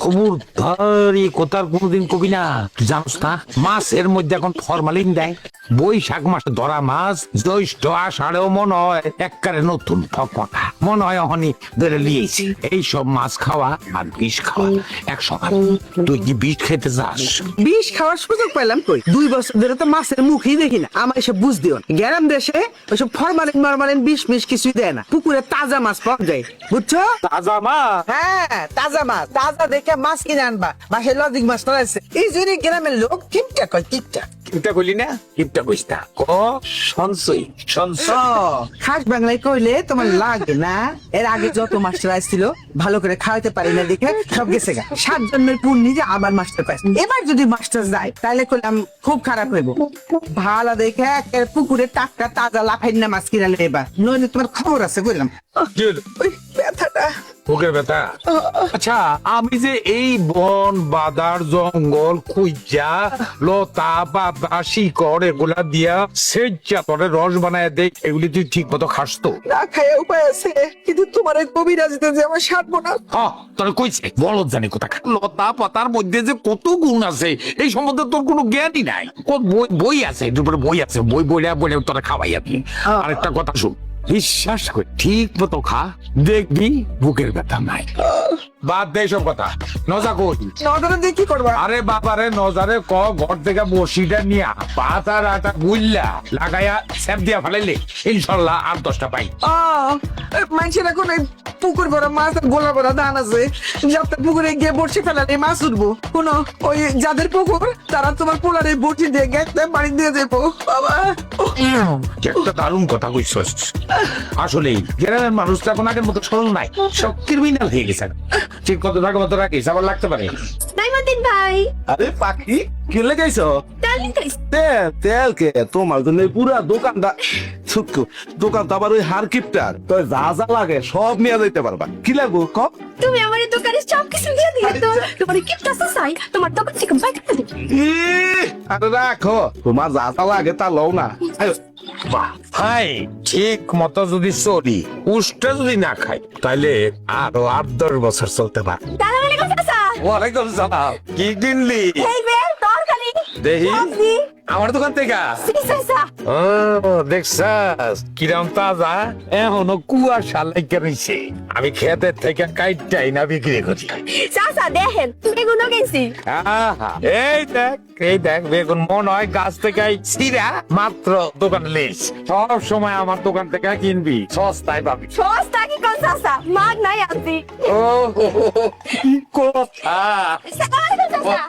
খবরদার এই কথার কোনোদিন কবি না। জানোস না মাছের মধ্যে এখন ফরমালিন দেয়। বৈশাখ মাসে ধরা মাছ জ্যৈষ্ঠ আষাঢ়েও মনে হয় একবারে নতুন ফকফকা, মনে হয় অহনি ধরে লিয়েছি। এইসব মাছ খাওয়া আর বিষ খাওয়া এক সমান। তুই কি বিষ খেতে যাস? বিষ খাওয়ার সুযোগ পেলাম কই? 2 বছর ধরে তো মাছের মুখই দেখি না। আমার এসব বুঝ দিও না। গ্রাম দেশে ওইসব ফরমালিন বিষ মিষ কিছুই দেয় না। পুকুরে তাজা মাছ পাওয়া যায়, বুঝছো? তাজা মাছ? হ্যাঁ, তাজা মাছ। তাজা দেখে মাছ কিনে আনবা। বাসায় লজিক মাছ আছে। এই জন্য গ্রামের লোক কিপটা কয়, কিপটা। কিপটা কইলি না? কিপটা কইস না, ক সঞ্চয় সঞ্চয়। খাস বাংলায় কইলে তোমার লাগে না? এর আগে যত মাস্টার আসছিল ভালো করে খাওয়াতে পারি না দেখে সব গেছে গা। 7 জন্মের পূর্ণি যে আবার মাস্টার পাইছে। এবার যদি মাস্টার যায় তাহলে কইলাম খুব খারাপ হইব। ভালো দেখে একের পুকুরে টাটকা তাজা লাফাই না মাছ কিনা এবার, নইলে তোমার খবর আছে কইলাম। ওই ব্যথাটা, বুকের ব্যথা। আচ্ছা, আমি যে এই বন বাদার জঙ্গল খুঁজা লতা পাতা শিকড় এগুলা দিয়া সেজ্জা তোরে রস বানায় দেখ, এগুলি তুই ঠিক মতো খাস তো? না খায় উপায় আছে, কিন্তু তোমার এই কবিরাজিতে যে আমার সারবো না। তোর কইছে বলদ জানি কোথা। লতা পাতার মধ্যে যে কত গুণ আছে এই সম্বন্ধে তোর কোনো জ্ঞানই নাই। বই আছে, বই আছে, বই বলে তোরা খাওয়াই আপনি। আরেকটা কথা শুন, বিশ্বাস করে ঠিক মতো খা, দেখবি বুকের ব্যথা নাই। বাদ দে সব কথা। নজা কই? নজরে দিয়ে কি করবা? আরে বাবারে নজারে ক ঘর থেকে বসিটা নিয়া পাতার আটা গুল্লা লাগাইয়া স্যাপ দিয়া ফেলাইলে ইনশাল্লাহ 8-10টা পাই। মানুষের এখন এই পুকুর ভরা মাছ আর গোলা ভরা ধান আছে, যাতে পুকুরে গিয়ে বড়শি ফেলালে মাছ উঠবো। কোনো ওই যাদের পুকুর তারা তোমার পোলারে বড়শি দিয়ে গেছে পানি দিয়ে যাবো। বাবা একটা দারুণ কথা কইছস। আসলে গ্রামের মানুষ তো এখন আগের মতো সরল নাই, সব ক্রিমিনাল হয়ে গেছে। ঠিক কত টাকা মতো রাখিস, আবার লাগতে পারে। নাইমুদ্দিন ভাই, আরে পাখি কি লেগাইছ? তেল নিতেইস। তেল কে তোমার জন্য পুরা দোকানটা ছুটকু দোকান তো আবার ওই হার কিপটার তো যা যা লাগে সব নিয়ে যাইতে পারবা। কি লাগবো ক? তুমি আমার এই দোকানে সব কিছু দিয়ে দিও তো। তোমার কিপটা চাই, তোমার দোকান থেকে বাইক করে দিই। আরে রাখো, তোমার যা যা লাগে তা লও না। আয়ো। ভাই ঠিক মতো যদি চলি, উষ্টা যদি না খাই, তাহলে আরো 8-10 বছর চলতে পারে। সালাম আলাইকুম চাচা। ওয়ালাইকুম সালাম। কি কিনলি? এই বে তরকারি দেহি সবজি আমার দোকান থেকে। সি চাচা। ও দেখছাস কিরম তাজা, এখনো কুয়াশা লেগে রইছে। আমি ক্ষেতের থেকে কাইটাই না বিক্রি করি। চাচা দেখেন বেগুনও গেছি। আহা, এই দেখ বেগুন মনে হয় গাছ থেকে ছিঁড়া মাত্র দোকানে লিস। সব সময় আমার দোকান থেকে কিনবি, সস্তায় পাবি। সস্তা কি কোন চাচা, মাগ নাই আনছি। ও কি কথা। সালাম আলাইকুম চাচা।